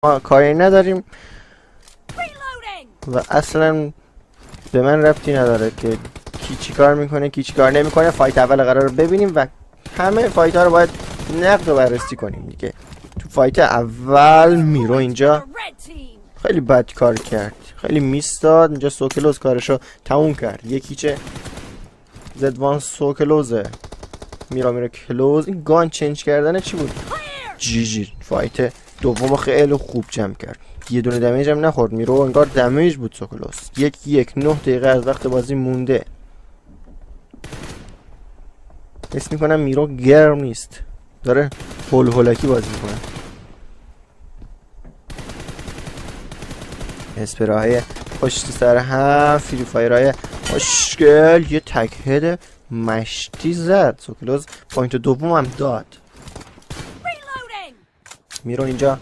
ما کاری نداریم و اصلا به من ربطی نداره که کی چی کار میکنه کی چی کار نمیکنه. فایت اول قرار رو ببینیم و همه فایت ها رو باید نقد و بررسی کنیم دیگه. تو فایت اول میرو اینجا خیلی بد کار کرد، خیلی میس داد. اینجا سوکلوز کارشو تموم کرد. یکی چه زدوان سوکلوزه. میره کلوز. این گان چنج کردن چی بود؟ جی فایت دومو خیلی خوب جمع کرد. یه دونه دمیج هم نخورد. میرو انگار دمیج بود سوکلوز. 1 9 دقیقه از وقت بازی مونده. حس میکنم میرو گرم نیست، داره هول هولکی بازی میکنه. اسپراهای پشت سر هم، فری فایرهای خوشگل. یه تک هد مشتی زد سوکلوز. پوینت دوم هم داد. میرو اینجا